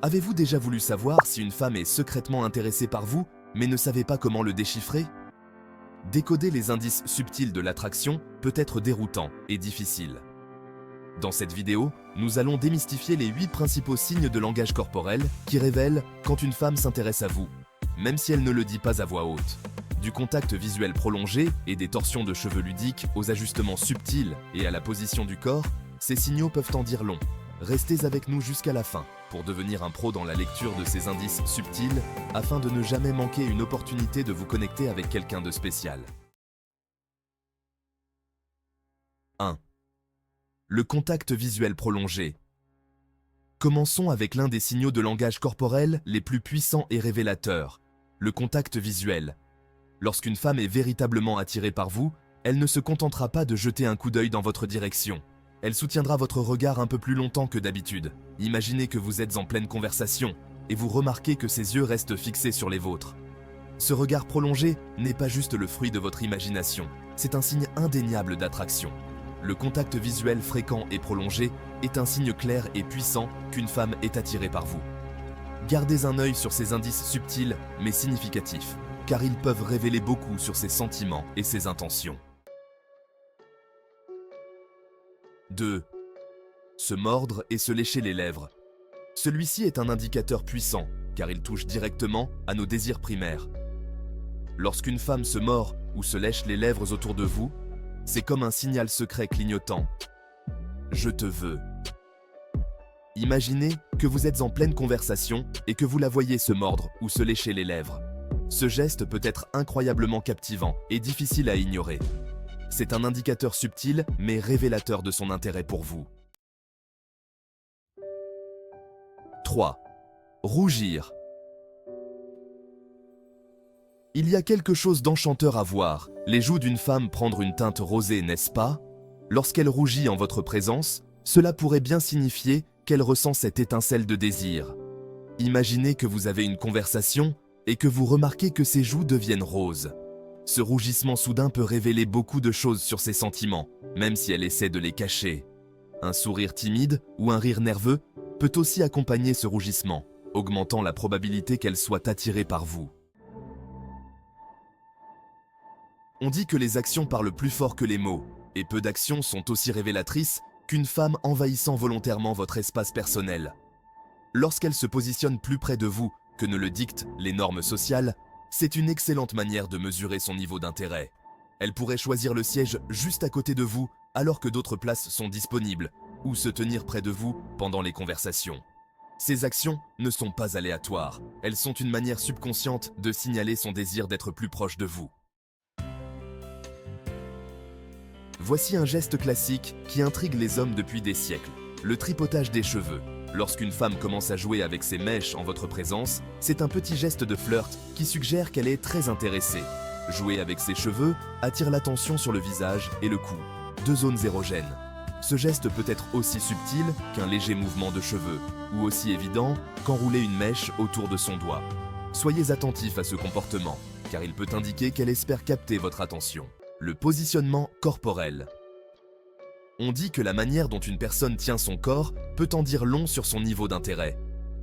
Avez-vous déjà voulu savoir si une femme est secrètement intéressée par vous, mais ne savez pas comment le déchiffrer? Décoder les indices subtils de l'attraction peut être déroutant et difficile. Dans cette vidéo, nous allons démystifier les 8 principaux signes de langage corporel qui révèlent quand une femme s'intéresse à vous, même si elle ne le dit pas à voix haute. Du contact visuel prolongé et des torsions de cheveux ludiques aux ajustements subtils et à la position du corps, ces signaux peuvent en dire long. Restez avec nous jusqu'à la fin pour devenir un pro dans la lecture de ces indices subtils afin de ne jamais manquer une opportunité de vous connecter avec quelqu'un de spécial. 1. Le contact visuel prolongé. Commençons avec l'un des signaux de langage corporel les plus puissants et révélateurs, le contact visuel. Lorsqu'une femme est véritablement attirée par vous, elle ne se contentera pas de jeter un coup d'œil dans votre direction. Elle soutiendra votre regard un peu plus longtemps que d'habitude. Imaginez que vous êtes en pleine conversation et vous remarquez que ses yeux restent fixés sur les vôtres. Ce regard prolongé n'est pas juste le fruit de votre imagination, c'est un signe indéniable d'attraction. Le contact visuel fréquent et prolongé est un signe clair et puissant qu'une femme est attirée par vous. Gardez un œil sur ces indices subtils mais significatifs, car ils peuvent révéler beaucoup sur ses sentiments et ses intentions. 2. Se mordre et se lécher les lèvres. Celui-ci est un indicateur puissant, car il touche directement à nos désirs primaires. Lorsqu'une femme se mord ou se lèche les lèvres autour de vous, c'est comme un signal secret clignotant. Je te veux. Imaginez que vous êtes en pleine conversation et que vous la voyez se mordre ou se lécher les lèvres. Ce geste peut être incroyablement captivant et difficile à ignorer. C'est un indicateur subtil mais révélateur de son intérêt pour vous. 3. Rougir. Il y a quelque chose d'enchanteur à voir les joues d'une femme prendre une teinte rosée, n'est-ce pas? Lorsqu'elle rougit en votre présence, cela pourrait bien signifier qu'elle ressent cette étincelle de désir. Imaginez que vous avez une conversation et que vous remarquez que ses joues deviennent roses. Ce rougissement soudain peut révéler beaucoup de choses sur ses sentiments, même si elle essaie de les cacher. Un sourire timide ou un rire nerveux peut aussi accompagner ce rougissement, augmentant la probabilité qu'elle soit attirée par vous. On dit que les actions parlent plus fort que les mots, et peu d'actions sont aussi révélatrices qu'une femme envahissant volontairement votre espace personnel. Lorsqu'elle se positionne plus près de vous que ne le dictent les normes sociales, c'est une excellente manière de mesurer son niveau d'intérêt. Elle pourrait choisir le siège juste à côté de vous alors que d'autres places sont disponibles, ou se tenir près de vous pendant les conversations. Ces actions ne sont pas aléatoires, elles sont une manière subconsciente de signaler son désir d'être plus proche de vous. Voici un geste classique qui intrigue les hommes depuis des siècles, le tripotage des cheveux. Lorsqu'une femme commence à jouer avec ses mèches en votre présence, c'est un petit geste de flirt qui suggère qu'elle est très intéressée. Jouer avec ses cheveux attire l'attention sur le visage et le cou, deux zones érogènes. Ce geste peut être aussi subtil qu'un léger mouvement de cheveux, ou aussi évident qu'enrouler une mèche autour de son doigt. Soyez attentif à ce comportement, car il peut indiquer qu'elle espère capter votre attention. Le positionnement corporel. On dit que la manière dont une personne tient son corps peut en dire long sur son niveau d'intérêt.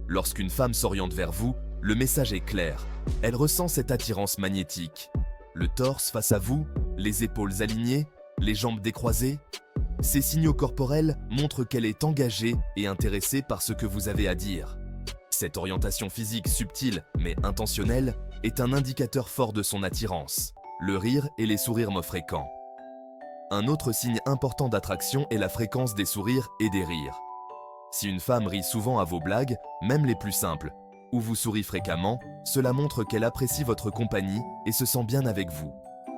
Lorsqu'une femme s'oriente vers vous, le message est clair. Elle ressent cette attirance magnétique. Le torse face à vous, les épaules alignées, les jambes décroisées. Ces signaux corporels montrent qu'elle est engagée et intéressée par ce que vous avez à dire. Cette orientation physique subtile mais intentionnelle est un indicateur fort de son attirance. Le rire et les sourires fréquents. Un autre signe important d'attraction est la fréquence des sourires et des rires. Si une femme rit souvent à vos blagues, même les plus simples, ou vous sourit fréquemment, cela montre qu'elle apprécie votre compagnie et se sent bien avec vous.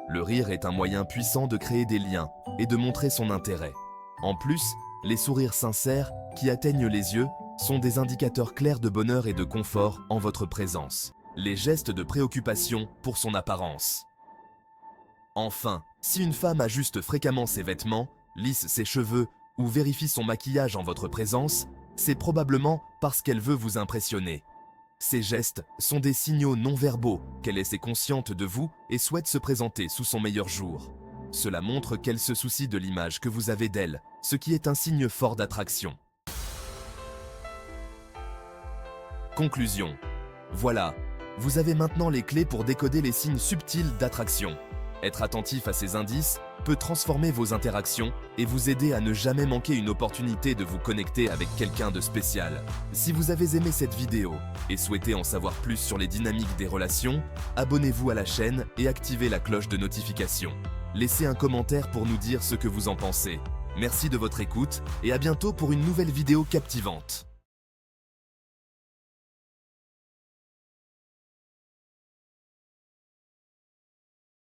Le rire est un moyen puissant de créer des liens et de montrer son intérêt. En plus, les sourires sincères, qui atteignent les yeux, sont des indicateurs clairs de bonheur et de confort en votre présence. Les gestes de préoccupation pour son apparence. Enfin, si une femme ajuste fréquemment ses vêtements, lisse ses cheveux ou vérifie son maquillage en votre présence, c'est probablement parce qu'elle veut vous impressionner. Ces gestes sont des signaux non-verbaux qu'elle est consciente de vous et souhaite se présenter sous son meilleur jour. Cela montre qu'elle se soucie de l'image que vous avez d'elle, ce qui est un signe fort d'attraction. Conclusion. Voilà, vous avez maintenant les clés pour décoder les signes subtils d'attraction. Être attentif à ces indices peut transformer vos interactions et vous aider à ne jamais manquer une opportunité de vous connecter avec quelqu'un de spécial. Si vous avez aimé cette vidéo et souhaitez en savoir plus sur les dynamiques des relations, abonnez-vous à la chaîne et activez la cloche de notification. Laissez un commentaire pour nous dire ce que vous en pensez. Merci de votre écoute et à bientôt pour une nouvelle vidéo captivante.